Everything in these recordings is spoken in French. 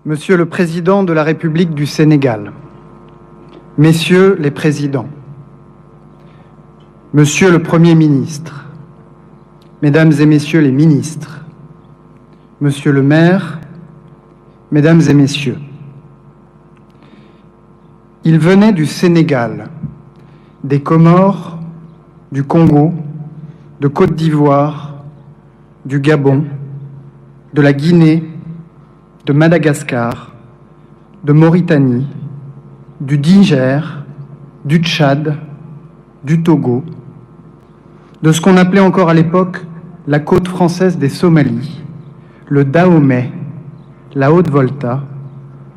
Monsieur le Président de la République du Sénégal, Messieurs les Présidents, Monsieur le Premier ministre, Mesdames et Messieurs les ministres, Monsieur le maire, Mesdames et Messieurs, ils venaient du Sénégal, des Comores, du Congo, de Côte d'Ivoire, du Gabon, de la Guinée, de Madagascar, de Mauritanie, du Niger, du Tchad, du Togo, de ce qu'on appelait encore à l'époque la côte française des Somalies, le Dahomey, la Haute-Volta,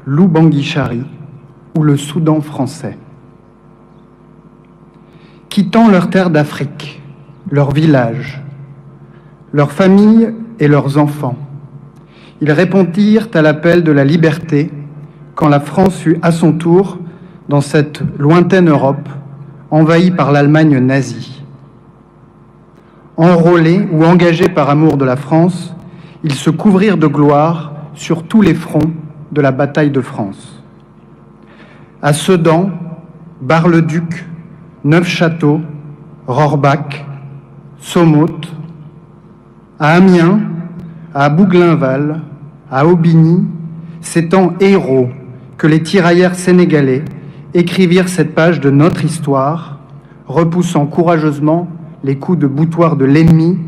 l'Oubangui-Chari ou le Soudan français. Quittant leurs terres d'Afrique, leurs villages, leurs familles et leurs enfants, ils répondirent à l'appel de la liberté quand la France fut à son tour dans cette lointaine Europe envahie par l'Allemagne nazie. Enrôlés ou engagés par amour de la France, ils se couvrirent de gloire sur tous les fronts de la bataille de France. À Sedan, Bar-le-Duc, Neufchâteau, Rohrbach, Sommoth, à Amiens, à Bouglin-Val, à Aubigny, c'est en héros que les tirailleurs sénégalais écrivirent cette page de notre histoire, repoussant courageusement les coups de boutoir de l'ennemi,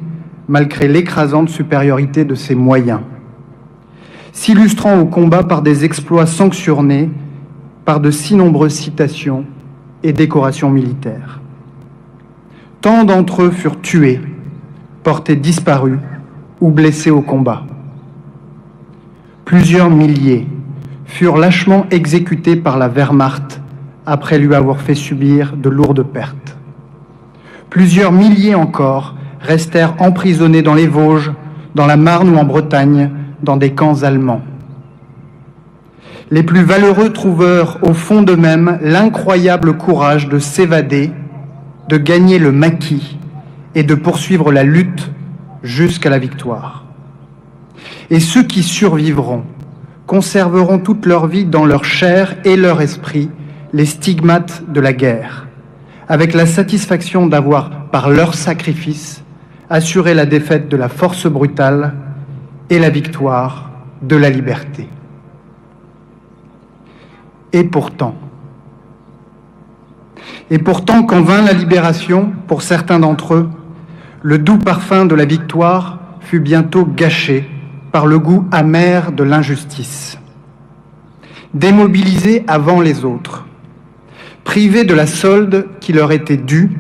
malgré l'écrasante supériorité de ses moyens, s'illustrant au combat par des exploits sanctionnés, par de si nombreuses citations et décorations militaires. Tant d'entre eux furent tués, portés disparus ou blessés au combat. Plusieurs milliers furent lâchement exécutés par la Wehrmacht après lui avoir fait subir de lourdes pertes. Plusieurs milliers encore restèrent emprisonnés dans les Vosges, dans la Marne ou en Bretagne, dans des camps allemands. Les plus valeureux trouvèrent au fond d'eux-mêmes l'incroyable courage de s'évader, de gagner le maquis et de poursuivre la lutte jusqu'à la victoire. Et ceux qui survivront conserveront toute leur vie dans leur chair et leur esprit les stigmates de la guerre, avec la satisfaction d'avoir, par leur sacrifice, assuré la défaite de la force brutale et la victoire de la liberté. Et pourtant, quand vint la libération, pour certains d'entre eux, le doux parfum de la victoire fut bientôt gâché par le goût amer de l'injustice. Démobilisés avant les autres, privés de la solde qui leur était due,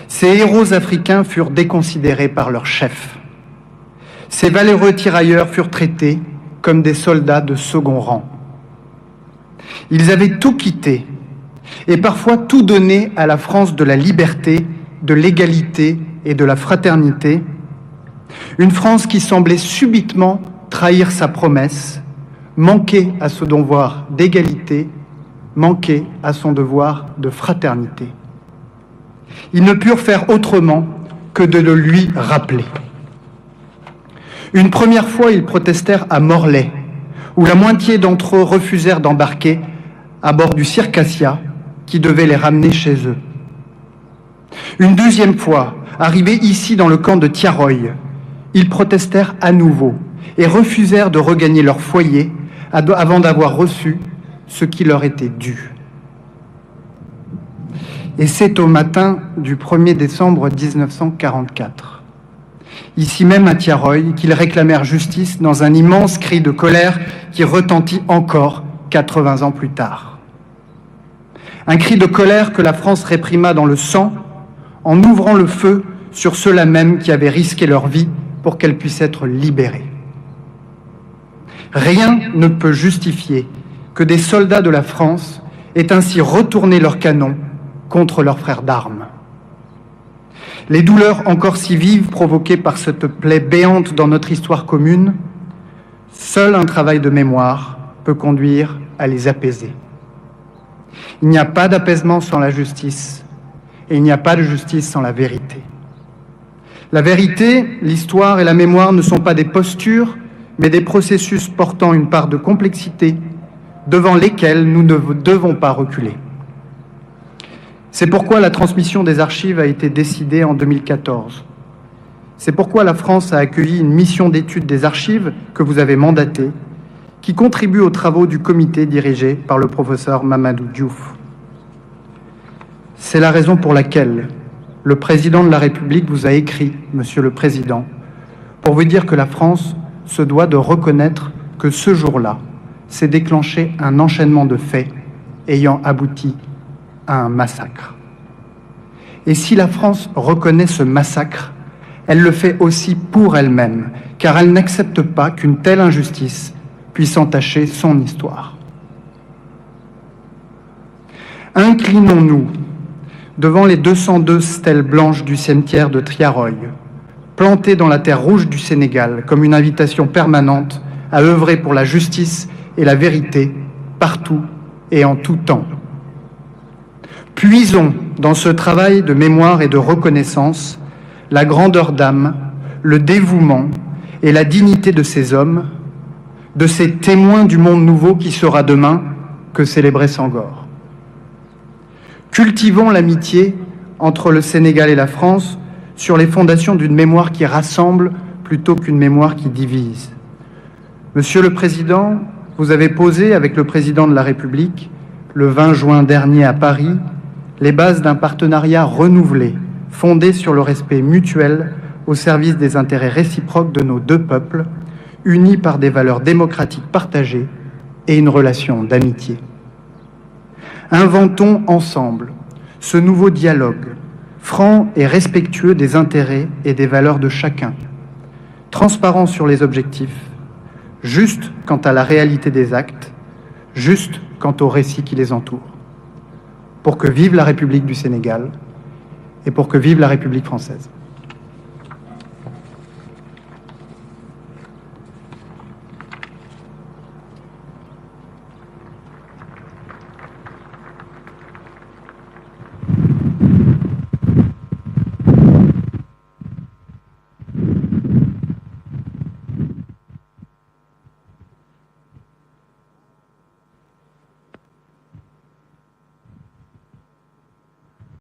ces héros africains furent déconsidérés par leurs chefs. Ces valeureux tirailleurs furent traités comme des soldats de second rang. Ils avaient tout quitté et parfois tout donné à la France de la liberté, de l'égalité et de la fraternité, une France qui semblait subitement trahir sa promesse, manquer à son devoir d'égalité, manquer à son devoir de fraternité. Ils ne purent faire autrement que de le lui rappeler. Une première fois, ils protestèrent à Morlaix, où la moitié d'entre eux refusèrent d'embarquer à bord du Circassia, qui devait les ramener chez eux. Une deuxième fois, arrivés ici dans le camp de Tiaroy, ils protestèrent à nouveau et refusèrent de regagner leur foyer avant d'avoir reçu ce qui leur était dû. Et c'est au matin du 1er décembre 1944, ici même à Tiaroy, qu'ils réclamèrent justice dans un immense cri de colère qui retentit encore 80 ans plus tard. Un cri de colère que la France réprima dans le sang en ouvrant le feu sur ceux-là même qui avaient risqué leur vie pour qu'elle puisse être libérée. Rien ne peut justifier que des soldats de la France aient ainsi retourné leurs canons contre leurs frères d'armes. Les douleurs encore si vives provoquées par cette plaie béante dans notre histoire commune, seul un travail de mémoire peut conduire à les apaiser. Il n'y a pas d'apaisement sans la justice, et il n'y a pas de justice sans la vérité. La vérité, l'histoire et la mémoire ne sont pas des postures, mais des processus portant une part de complexité devant lesquels nous ne devons pas reculer. C'est pourquoi la transmission des archives a été décidée en 2014. C'est pourquoi la France a accueilli une mission d'étude des archives que vous avez mandatée, qui contribue aux travaux du comité dirigé par le professeur Mamadou Diouf. C'est la raison pour laquelle le président de la République vous a écrit, Monsieur le Président, pour vous dire que la France se doit de reconnaître que ce jour-là s'est déclenché un enchaînement de faits ayant abouti à un massacre. Et si la France reconnaît ce massacre, elle le fait aussi pour elle-même, car elle n'accepte pas qu'une telle injustice puisse entacher son histoire. Inclinons-nous devant les 202 stèles blanches du cimetière de Triaroy, plantées dans la terre rouge du Sénégal comme une invitation permanente à œuvrer pour la justice et la vérité partout et en tout temps. Puisons dans ce travail de mémoire et de reconnaissance la grandeur d'âme, le dévouement et la dignité de ces hommes, de ces témoins du monde nouveau qui sera demain, que célébrait Senghor. Cultivons l'amitié entre le Sénégal et la France sur les fondations d'une mémoire qui rassemble plutôt qu'une mémoire qui divise. Monsieur le Président, vous avez posé avec le Président de la République, le 20 juin dernier à Paris, les bases d'un partenariat renouvelé, fondé sur le respect mutuel au service des intérêts réciproques de nos deux peuples, unis par des valeurs démocratiques partagées et une relation d'amitié. Inventons ensemble ce nouveau dialogue, franc et respectueux des intérêts et des valeurs de chacun, transparent sur les objectifs, juste quant à la réalité des actes, juste quant au récit qui les entoure, pour que vive la République du Sénégal et pour que vive la République française.